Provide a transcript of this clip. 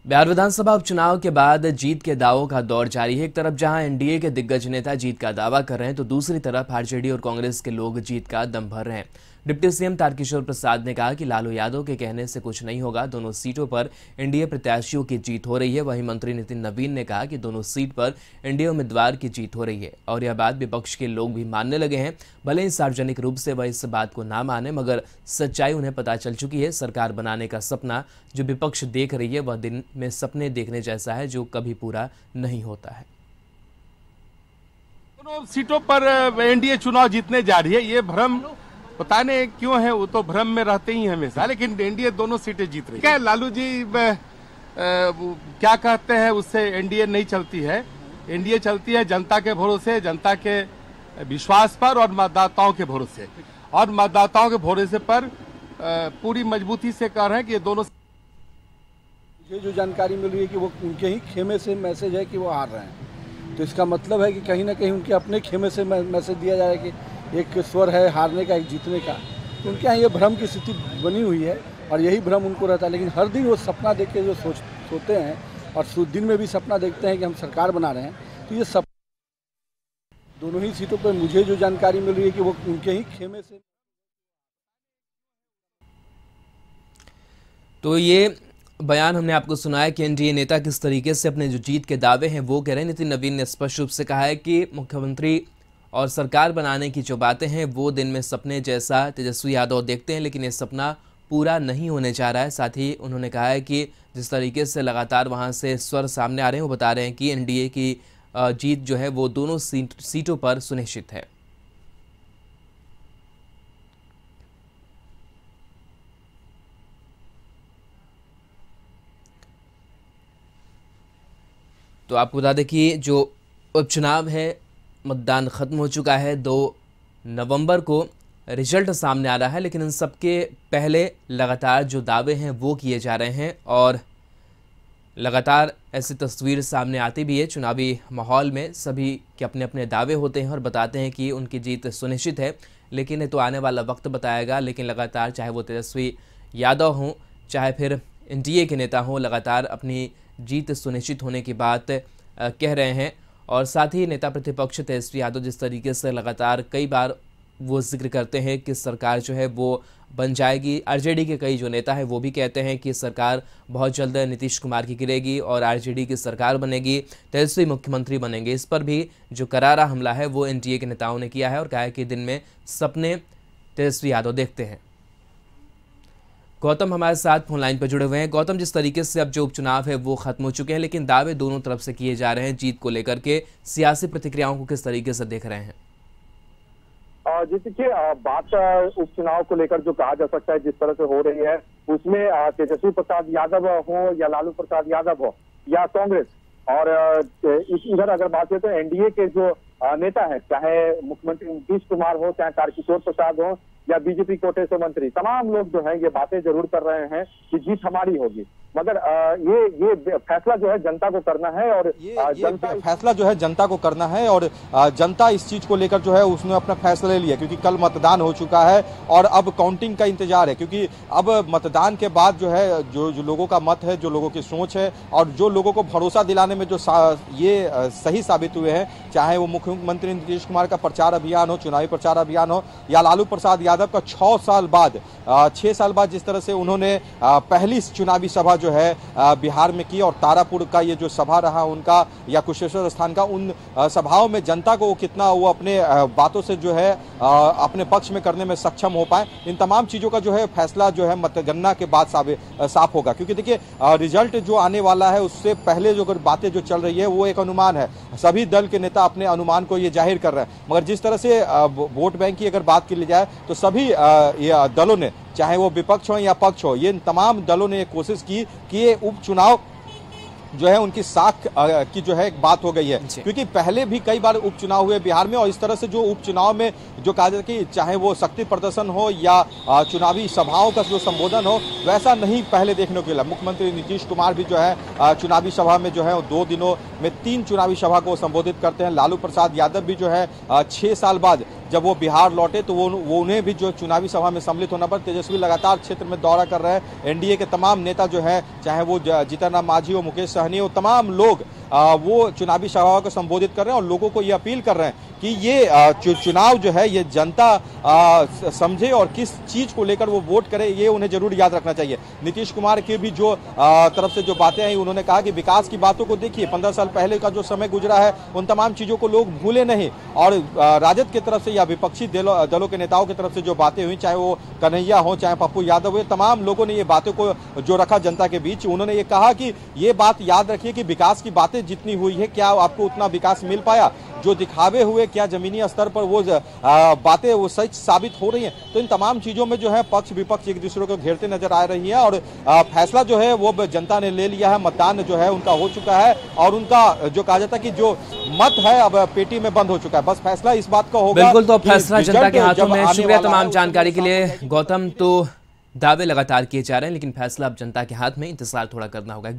बिहार विधानसभा उपचुनाव के बाद जीत के दावों का दौर जारी है। एक तरफ जहां एनडीए के दिग्गज नेता जीत का दावा कर रहे हैं तो दूसरी तरफ आरजेडी और कांग्रेस के लोग जीत का दम भर रहे हैं। डिप्टी सीएम तारकिशोर प्रसाद ने कहा कि लालू यादव के कहने से कुछ नहीं होगा, दोनों सीटों पर एनडीए प्रत्याशियों की जीत हो रही है। वहीं मंत्री नितिन नवीन ने कहा कि दोनों सीट पर एनडीए उम्मीदवार की जीत हो रही है और यह बात विपक्ष के लोग भी मानने लगे हैं। भले ही सार्वजनिक रूप से वह इस बात को ना माने, मगर सच्चाई उन्हें पता चल चुकी है। सरकार बनाने का सपना जो विपक्ष देख रही है वह दिन में सपने देखने जैसा है जो कभी पूरा नहीं होता है। दोनों सीटों पर एनडीए चुनाव जीतने जा रही है, ये भ्रम पता नहीं क्यों है, वो तो भ्रम में रहते ही हमेशा, लेकिन एनडीए दोनों सीटें जीत रही है। क्या लालू जी क्या कहते हैं उससे एनडीए नहीं चलती है। एनडीए चलती है जनता के भरोसे, जनता के विश्वास पर और मतदाताओं के भरोसे, और मतदाताओं के भरोसे पर पूरी मजबूती से कह रहे हैं कि ये दोनों। मुझे जो जानकारी मिल रही है कि वो उनके ही खेमे से मैसेज है कि वो हार रहे हैं, तो इसका मतलब है कि कहीं ना कहीं उनके अपने खेमे से मैसेज दिया जा रहा है कि एक स्वर है हारने का, एक जीतने का। तो उनके यहाँ ये भ्रम की स्थिति बनी हुई है और यही भ्रम उनको रहता है। लेकिन हर दिन वो सपना देख के जो सोते हैं और दिन में भी सपना देखते हैं कि हम सरकार बना रहे हैं, तो ये सब दोनों ही सीटों पर मुझे जो जानकारी मिल रही है कि वो उनके ही खेमे से। तो ये बयान हमने आपको सुनाया कि एनडीए नेता किस तरीके से अपने जो जीत के दावे हैं वो कह रहे हैं। नितिन नवीन ने स्पष्ट रूप से कहा है कि मुख्यमंत्री और सरकार बनाने की जो बातें हैं वो दिन में सपने जैसा तेजस्वी यादव देखते हैं, लेकिन ये सपना पूरा नहीं होने जा रहा है। साथ ही उन्होंने कहा है कि जिस तरीके से लगातार वहां से स्वर सामने आ रहे हैं वो बता रहे हैं कि एनडीए की जीत जो है वो दोनों सीटों पर सुनिश्चित है। तो आपको बता दें कि जो उपचुनाव है मतदान खत्म हो चुका है, 2 नवंबर को रिजल्ट सामने आ रहा है, लेकिन इन सबके पहले लगातार जो दावे हैं वो किए जा रहे हैं और लगातार ऐसी तस्वीर सामने आती भी है। चुनावी माहौल में सभी के अपने अपने दावे होते हैं और बताते हैं कि उनकी जीत सुनिश्चित है, लेकिन ये तो आने वाला वक्त बताएगा। लेकिन लगातार चाहे वो तेजस्वी यादव हों चाहे फिर एनडीए के नेता हों, लगातार अपनी जीत सुनिश्चित होने की बात कह रहे हैं। और साथ ही नेता प्रतिपक्ष तेजस्वी यादव जिस तरीके से लगातार कई बार वो जिक्र करते हैं कि सरकार जो है वो बन जाएगी। आरजेडी के कई जो नेता हैं वो भी कहते हैं कि सरकार बहुत जल्द नीतीश कुमार की गिरेगी और आरजेडी की सरकार बनेगी, तेजस्वी मुख्यमंत्री बनेंगे। इस पर भी जो करारा हमला है वो एनडीए के नेताओं ने किया है और कहा है कि दिन में सपने तेजस्वी यादव देखते हैं। गौतम हमारे साथ फोन लाइन पर जुड़े हुए हैं। गौतम, जिस तरीके से अब जो उपचुनाव है वो खत्म हो चुके हैं, लेकिन दावे दोनों तरफ से किए जा रहे हैं जीत को लेकर के, सियासी प्रतिक्रियाओं को किस तरीके से देख रहे हैं? जैसे कि बात उपचुनाव को लेकर जो कहा जा सकता है जिस तरह से हो रही है उसमें तेजस्वी प्रसाद यादव हो या लालू प्रसाद यादव हो या कांग्रेस, और इधर अगर बात करें तो एनडीए के जो नेता है, चाहे मुख्यमंत्री नीतीश कुमार हो, चाहे तारकिशोर प्रसाद हो या बीजेपी कोटे से मंत्री, तमाम लोग जो हैं ये बातें जरूर कर रहे हैं कि जीत हमारी होगी, मगर ये फैसला जो है जनता को करना है और फैसला जो है जनता को करना है और जनता इस चीज को लेकर जो है उसने अपना फैसला ले लिया, क्योंकि कल मतदान हो चुका है और अब काउंटिंग का इंतजार है। क्योंकि अब मतदान के बाद जो है जो लोगों का मत है, जो लोगों की सोच है और जो लोगों को भरोसा दिलाने में जो ये सही साबित हुए हैं, चाहे वो मुख्यमंत्री नीतीश कुमार का प्रचार अभियान हो, चुनावी प्रचार अभियान हो, या लालू प्रसाद यादव का 6 साल बाद जिस तरह से उन्होंने पहली चुनावी सभा जो है बिहार में की और तारापुर का ये जो सभा रहा उनका या कुशेश्वर स्थान का, उन सभाओं में जनता को कितना वो अपने बातों से जो है अपने पक्ष में करने में सक्षम हो पाए, इन तमाम चीजों का जो है फैसला जो है मतगणना के बाद साफ होगा। क्योंकि देखिए रिजल्ट जो आने वाला है उससे पहले जो बातें जो चल रही है वो एक अनुमान है, सभी दल के नेता अपने अनुमान को ये जाहिर कर रहे हैं, मगर जिस तरह से वोट बैंक की अगर बात की जाए तो सभी दलों ने, चाहे वो विपक्ष हो या पक्ष हो, ये तमाम दलों ने कोशिश की कि ये उपचुनाव जो है उनकी साख की जो है एक बात हो गई है। क्योंकि पहले भी कई बार उपचुनाव हुए बिहार में और इस तरह से जो उपचुनाव में जो कहा जाता है कि चाहे वो शक्ति प्रदर्शन हो या चुनावी सभाओं का जो संबोधन हो, वैसा नहीं पहले देखने को मिला। मुख्यमंत्री नीतीश कुमार भी जो है चुनावी सभा में जो है 2 दिनों में 3 चुनावी सभा को संबोधित करते हैं। लालू प्रसाद यादव भी जो है 6 साल बाद जब वो बिहार लौटे तो वो उन्हें भी जो चुनावी सभा में सम्मिलित होना पर तेजस्वी लगातार क्षेत्र में दौरा कर रहे हैं। एनडीए के तमाम नेता जो है, चाहे वो जीतन राम मांझी हो, मुकेश सहनी हो, तमाम लोग वो चुनावी सभाओं को संबोधित कर रहे हैं और लोगों को ये अपील कर रहे हैं कि ये चुनाव जो है ये जनता समझे और किस चीज को लेकर वो वोट करे, ये उन्हें जरूर याद रखना चाहिए। नीतीश कुमार की भी जो तरफ से जो बातें आई, उन्होंने कहा कि विकास की बातों को देखिए, 15 साल पहले का जो समय गुजरा है उन तमाम चीजों को लोग भूले नहीं। और राजद की तरफ से या विपक्षी दलों के नेताओं की तरफ से जो बातें हुई, चाहे वो कन्हैया हो, चाहे पप्पू यादव हो, तमाम लोगों ने ये बातों को जो रखा जनता के बीच। उन्होंने ये कहा कि ये बात याद रखिए कि विकास की बातें जितनी हुई है, क्या आपको उतना विकास मिल पाया? जो दिखावे हुए, क्या जमीनी स्तर पर वो बातें वो सच साबित हो रही हैं? तो इन तमाम चीजों में जो है पक्ष विपक्ष एक दूसरे को घेरते नजर आ रही है और फैसला जो है वो जनता ने ले लिया है। मतदान जो है उनका हो चुका है और उनका जो कहा जाता है कि जो मत है अब पेटी में बंद हो चुका है। बस फैसला इस बात का होगा। बिल्कुल, तो फैसला जनता के हाथों में। शुक्रिया तमाम जानकारी के लिए गौतम। तो दावे लगातार किए जा रहे हैं लेकिन फैसला अब जनता के हाथ में, इंतजार थोड़ा करना होगा।